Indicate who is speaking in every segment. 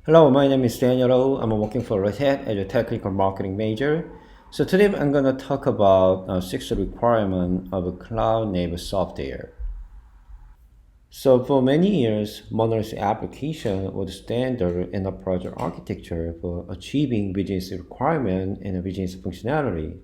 Speaker 1: Hello, my name is Daniel. I'm working for Red Hat as a technical marketing major. So today I'm going to talk about six requirements of a cloud-native software. So for many years, monolithic application was standard enterprise architecture for achieving business requirement and business functionality.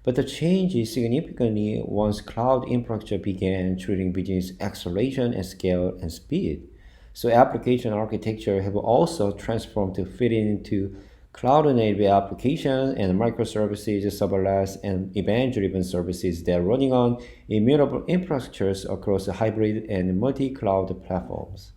Speaker 1: But the change is significantly once cloud infrastructure began treating business acceleration and scale and speed. So application architecture have also transformed to fit into cloud-native applications and microservices, serverless, and event-driven services that are running on immutable infrastructures across hybrid and multi-cloud platforms.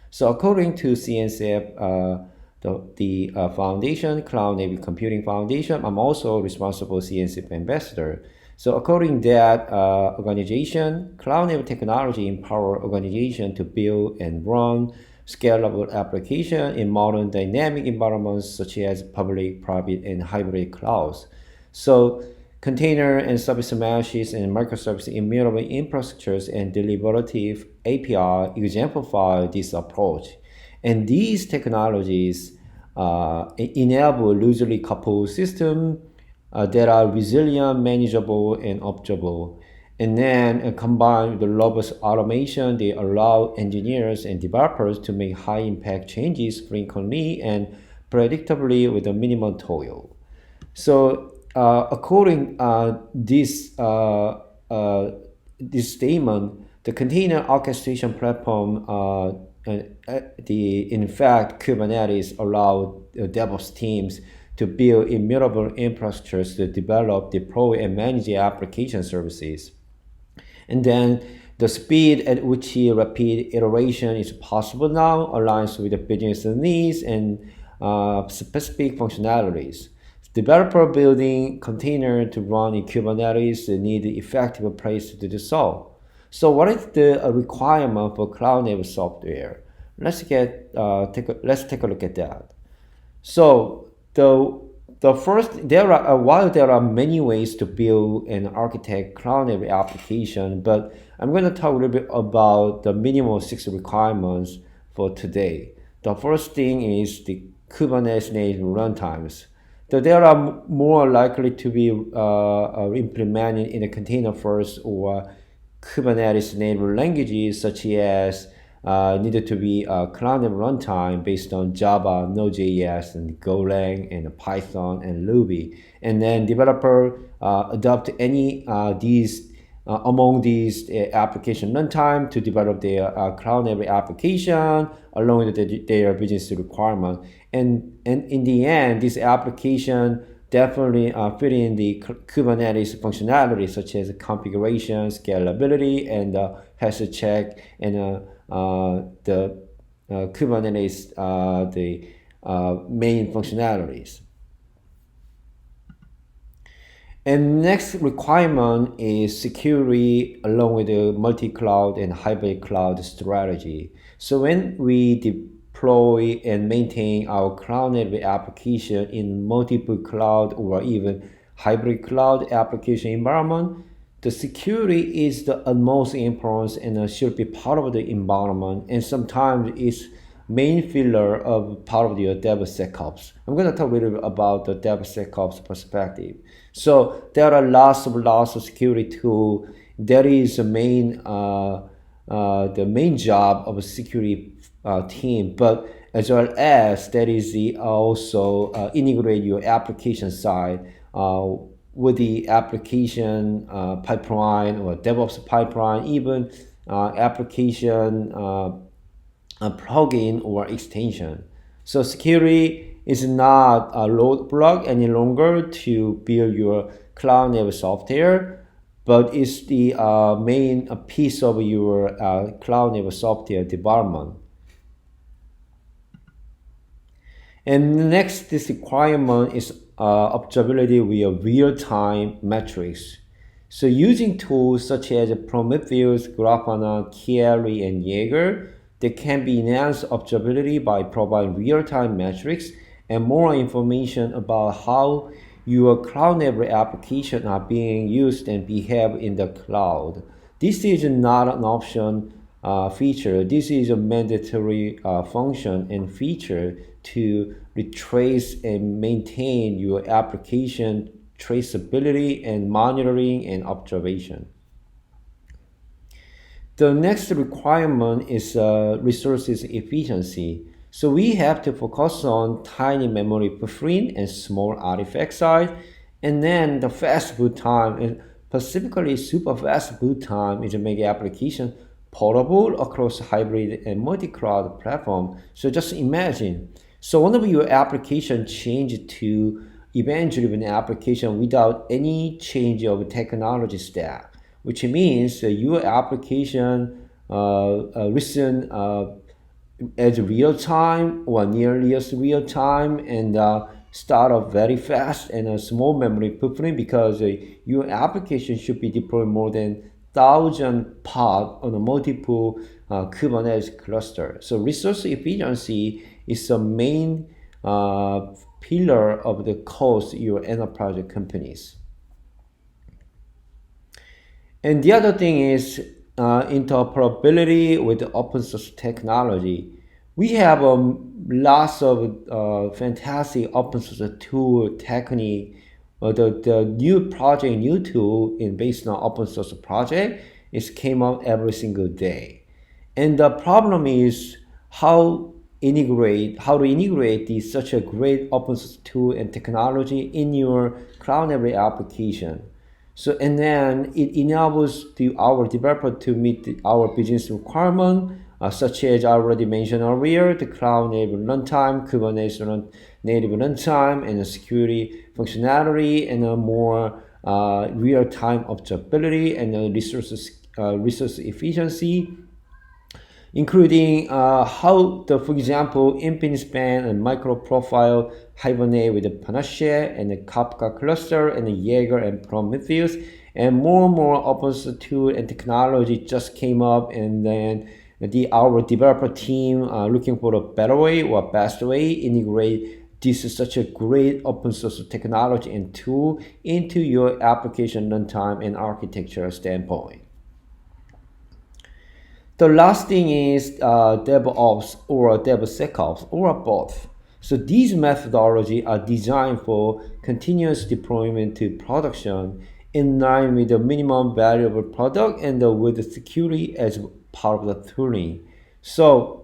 Speaker 1: So according to CNCF, the foundation, Cloud Native Computing Foundation, I'm also responsible CNCF ambassador. So according to that organization, cloud native technology empower organization to build and run scalable application in modern dynamic environments such as public, private, and hybrid clouds. So container and service meshes and microservice immutable infrastructures and deliberative API exemplify this approach. And these technologies enable loosely coupled systems that are resilient, manageable, and observable. And then combined with the robust automation, they allow engineers and developers to make high impact changes frequently and predictably with a minimal toil. So according this statement, the container orchestration platform, in fact, Kubernetes allow DevOps teams to build immutable infrastructures to develop, deploy, and manage the application services. And then the speed at which rapid iteration is possible now aligns with the business needs and specific functionalities. Developer building container to run in Kubernetes need effective place to do so. So what is the requirement for cloud-native software? Let's take a look at that. So the first while there are many ways to build and architect cloud-native application, but I'm going to talk a little bit about the minimum six requirements for today. The first thing is the Kubernetes native runtimes. So they are more likely to be implemented in a container first or Kubernetes native languages such as needed to be a cloud runtime based on Java, Node.js, and Golang, and Python, and Ruby. And then developer adopt any these among these application runtime to develop their cloud native application along with their business requirement. And in the end, this application definitely fit in the Kubernetes functionality such as configuration, scalability, and has a check and the Kubernetes the main functionalities. And next requirement is security along with the multi-cloud and hybrid cloud strategy. So when we deploy and maintain our cloud native application in multiple cloud or even hybrid cloud application environment, the security is the utmost importance and should be part of the environment, and sometimes it's main pillar of part of your DevSecOps. I'm going to talk a little bit about the DevSecOps perspective. So there are lots of security tools. That is the main job of a security team, but as well as that is the also integrate your application side with the application pipeline or DevOps pipeline, even application plugin or extension. So security is not a roadblock any longer to build your cloud native software, but it's the main piece of your cloud native software development. And next, this requirement is observability with real-time metrics. So using tools such as Prometheus, Grafana, Kieri, and Jaeger, they can be enhanced observability by providing real-time metrics and more information about how your cloud-native applications are being used and behave in the cloud. This is not an option feature. This is a mandatory function and feature to retrace and maintain your application traceability and monitoring and observation. The next requirement is resources efficiency. So we have to focus on tiny memory footprint and small artifact size, and then the fast boot time, and specifically super fast boot time, is to make application portable across hybrid and multi-cloud platform. So just imagine, so one of your application change to event-driven application without any change of technology stack, which means your application listen as real time or nearly as real time, and start off very fast and a small memory footprint, because your application should be deployed more than 1,000 pod on a multiple Kubernetes cluster. So resource efficiency is the main pillar of the cost your enterprise companies. And the other thing is interoperability with the open source technology. We have lots of fantastic open source tool technique. The new project, new tool based on open source project is came out every single day. And the problem is how to integrate this such a great open source tool and technology in your cloud native application. So, and then it enables our developer to meet our business requirement, such as I already mentioned earlier, the cloud native runtime, Kubernetes native runtime, and the security functionality, and a more real-time observability, and resource efficiency, including how for example, infinite span and micro profile hibernate with the Panache and the Kafka cluster and the Jaeger and Prometheus, and more open source tool and technology just came up, and then our developer team looking for a better way or best way integrate this is such a great open source technology and tool into your application runtime and architecture standpoint. The last thing is DevOps or DevSecOps or both. So these methodologies are designed for continuous deployment to production in line with the minimum valuable product and with the security as part of the tooling. So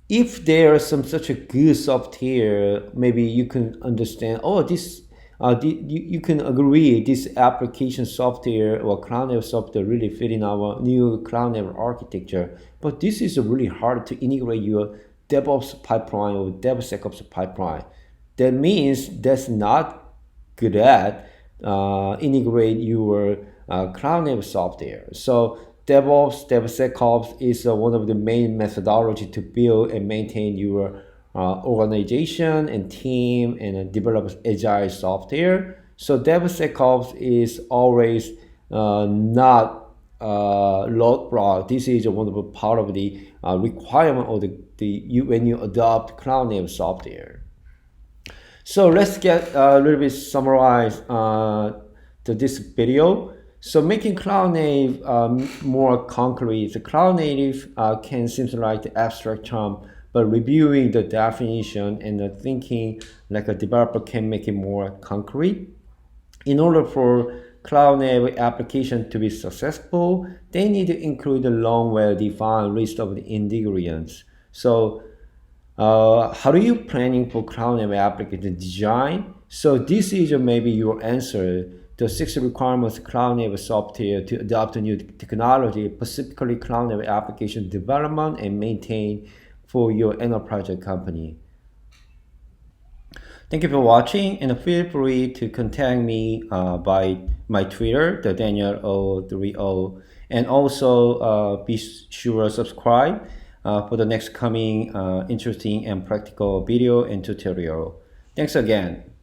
Speaker 1: if there is some such a good software, maybe you can understand, oh, this you can agree this application software or cloud native software really fit in our new cloud native architecture. But this is really hard to integrate your DevOps pipeline or DevSecOps pipeline. That means that's not good at integrate your cloud native software. So DevOps, DevSecOps is one of the main methodology to build and maintain your organization and team and develop agile software. So DevSecOps is always not roadblock. This is one of the part of the requirement of when you adopt cloud native software. So let's get a little bit summarize to this video. So making cloud native more concrete. The cloud native can seem like the abstract term, but reviewing the definition and the thinking like a developer can make it more concrete. In order for cloud native application to be successful, they need to include a long, well-defined list of the ingredients. So how are you planning for cloud native application design? So this is maybe your answer. The 6 requirements of cloud native software to adopt a new technology, specifically cloud native application development and maintain for your enterprise company. Thank you for watching, and feel free to contact me by my Twitter, the Daniel030, and also be sure to subscribe for the next coming interesting and practical video and tutorial. Thanks again.